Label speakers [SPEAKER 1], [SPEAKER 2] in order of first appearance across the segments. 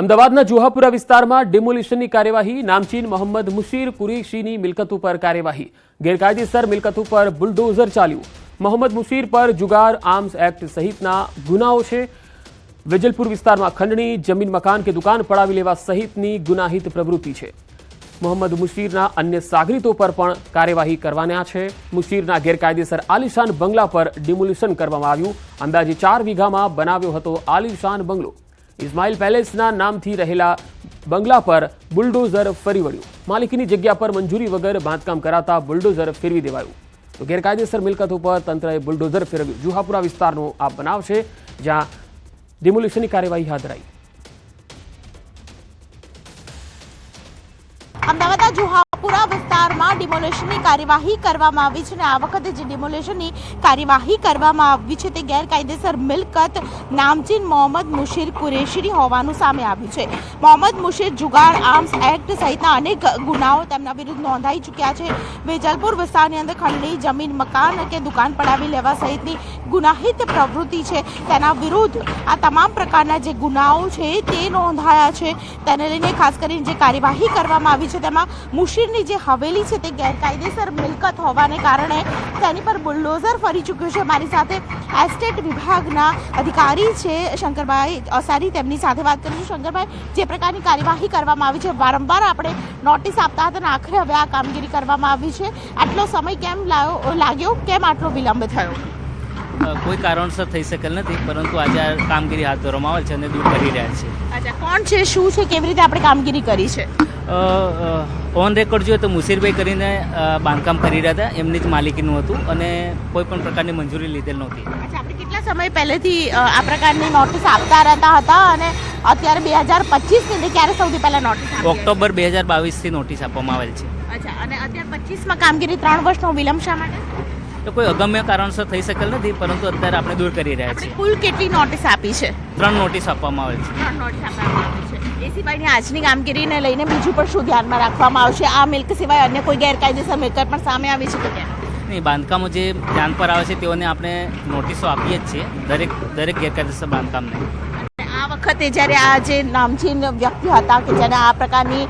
[SPEAKER 1] અમદાવાદના જોહાપુરા વિસ્તારમાં ડિમોલિશનની કાર્યવાહી। નામચીન મોહમ્મદ મુશીર કુરેશીની મિલકત ઉપર કાર્યવાહી। ગેરકાયદેસર મિલકત ઉપર બુલડોઝર ચાલ્યું। મોહમ્મદ મુશીર પર જુગાર, આર્મ્સ એક્ટ સહિતના ગુનાઓ છે। વેજલપુર વિસ્તારમાં ખંડણી, જમીન મકાન કે દુકાન પડાવી લેવા સહિતની ગુનાહિત પ્રવૃત્તિ છે। મોહમ્મદ મુશીરના અન્ય સાગરીતો પર પણ કાર્યવાહી કરવાના છે। મુશીરના ગેરકાયદેસર આલિશાન બંગલા પર ડિમોલિશન કરવામાં આવ્યું। અંદાજે 4 વીઘામાં બનાવ્યો હતો આલિશાન બંગલો। ઇસ્માઇલ પેલેસના નામથી રહેલા બંગલા પર બુલડોઝર ફરી વળ્યું। માલિકીની જગ્યા પર મંજૂરી વગર બાંધકામ કરાતા બુલડોઝર ફેરવી દેવાયું। તો ગેરકાયદેસર મિલકતો પર તંત્રએ બુલડોઝર ફેરવ્યું। જુહાપુરા વિસ્તારનો આ બનાવ છે, જ્યાં ડિમોલિશનની કાર્યવાહી હાથ ધરાઈ।
[SPEAKER 2] અમદાવાદના જોહાપુરા વિસ્તારમાં ડિમોલેશનની કાર્યવાહી કરવામાં આવી છે અને આ વખતે જે ડિમોલેશનની કાર્યવાહી કરવામાં આવી છે તે ગેરકાયદેસર મિલકત નામચીન મોહમ્મદ મુશીર કુરેશીની હોવાનું સામે આવ્યું છે। મોહમ્મદ મુશીર જુગાર, આર્મ્સ એક્ટ સહિતના અનેક ગુનાઓ તેમના વિરુદ્ધ નોંધાઈ ચૂક્યા છે। વેજલપુર વિસ્તારની અંદર ખંડણી, જમીન, મકાન કે દુકાન પડાવી લેવા સહિતની ગુનાહિત પ્રવૃત્તિ છે, તેના વિરુદ્ધ આ તમામ પ્રકારના જે ગુનાઓ છે તે નોંધાયા છે। તેને લઈને ખાસ કરીને જે કાર્યવાહી કરવામાં આવી છે તેમાં મુશીરની જે હવેલી છે તે ગેરકાયદેસર મિલકત હોવાને કારણે તેની પર બુલડોઝર ફરી ચૂક્યું છે। મારી સાથે એસ્ટેટ વિભાગના અધિકારી છે શંકરભાઈ અસારી, તેમની સાથે વાત કરીશું। શંકરભાઈ, જે પ્રકારની કાર્યવાહી કરવામાં આવી છે, વારંવાર આપણે નોટિસ આપતા હતા અને આખરે હવે આ કામગીરી કરવામાં આવી છે, આટલો સમય કેમ લાગ્યો, કેમ આટલો વિલંબ થયો?
[SPEAKER 3] કોઈ કારણસર થઈ શકેલ નથી, પરંતુ આજે આ કામગીરી હાથ ધરવામાં આવે છે અને દૂર કરી રહ્યા છે।
[SPEAKER 2] અચ્છા, કોણ છે, શું છે, કેવી રીતે આપણે કામગીરી કરી છે?
[SPEAKER 3] ઓન રેકોર્ડ જોઈએ તો મુશીરભાઈ કરીને બાંધકામ કરી રહ્યા હતા, એમની જ માલિકીનું હતું અને કોઈ પણ પ્રકારની મંજૂરી લીધેલ નહોતી।
[SPEAKER 2] અચ્છા, આપણે કેટલા સમય પહેલેથી આ પ્રકારની નોટિસ આપતા રહેતા હતા અને અત્યારે 2025 ક્યારે સૌથી પહેલા નોટિસ આપી?
[SPEAKER 3] ઓક્ટોબર 2022થી નોટિસ આપવામાં આવેલ છે।
[SPEAKER 2] અચ્છા, અને અત્યારે 25માં કામગીરી 3 વર્ષનો વિલંબ શા માટે?
[SPEAKER 3] તો કોઈ અગમ્ય કારણસર થઈ શકેલ નથી, પરંતુ અત્યારે આપણે દૂર કરી રહ્યા છીએ।
[SPEAKER 2] કુલ કેટલી નોટિસ આપી છે?
[SPEAKER 3] 3 નોટિસ આપવામાં આવેલ છે।
[SPEAKER 2] 3 નોટિસ આપવામાં આવી છે। એ સિવાયની આજની કામગીરીને લઈને બીજું પણ શું ધ્યાનમાં રાખવામાં આવશે? આ મિલ્ક સિવાય અન્ય કોઈ ગેરકાયદેસર મિલકત પણ સામે આવી છે કે કેમ?
[SPEAKER 3] નહીં, બાંધકામો જે ધ્યાન પર આવે છે તેઓને આપણે નોટિસો આપીએ જ છીએ, દરેક ગેરકાયદેસર બાંધકામને।
[SPEAKER 2] આ વખતે જ્યારે આ જે નામચીન વ્યક્તિ હતા કે જેને આ પ્રકારની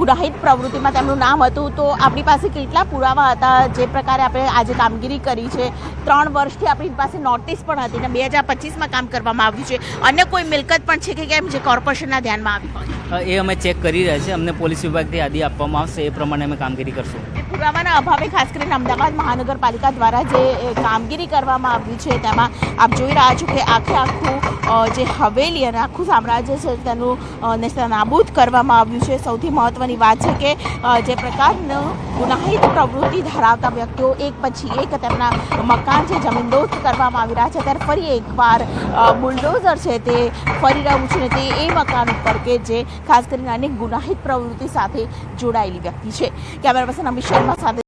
[SPEAKER 2] ગુનાહિત પ્રવૃત્તિમાં તેમનું નામ હતું, તો આપણી પાસે કેટલા પુરાવા હતા? જે પ્રકારે આપણે આજે કામગીરી કરી છે, 3 વર્ષથી આપણી પાસે નોટિસ પણ હતી અને 2025માં કામ કરવામાં આવ્યું છે, અન્ય કોઈ મિલકત પણ છે કે કેમ જે કોર્પોરેશનના ધ્યાનમાં આવી હોય?
[SPEAKER 3] એ અમે ચેક કરી રહ્યા છીએ, અમને પોલીસ વિભાગથી યાદી આપવામાં આવશે, એ પ્રમાણે અમે કામગીરી કરશું।
[SPEAKER 2] પુરાવાના અભાવે ખાસ કરીને અમદાવાદ મહાનગરપાલિકા દ્વારા જે કામગીરી કરવામાં આવ્યું છે તેમાં આપ જોઈ રહ્યા છો કે આખું જે હવેલી અને આખું સામ્રાજ્ય છે તેનું નેસ્તનાબૂદ કરવામાં આવ્યું છે। સૌથી મહત્ત્વની વાત છે કે જે પ્રકારનું ગુનાહિત પ્રવૃત્તિ ધરાવતા વ્યક્તિઓ એક પછી એક તેમના મકાન છે જમીનદોસ્ત કરવામાં આવી રહ્યા છે, ત્યારે ફરી એકવાર બુલડોઝર છે તે ફરી રહ્યું છે ને તે એ મકાન ઉપર કે જે ખાસ કરીને અનેક ગુનાહિત પ્રવૃત્તિ સાથે જોડાયેલી વ્યક્તિ છે। કેમેરા પર્સન અમિત શર્મા સાથે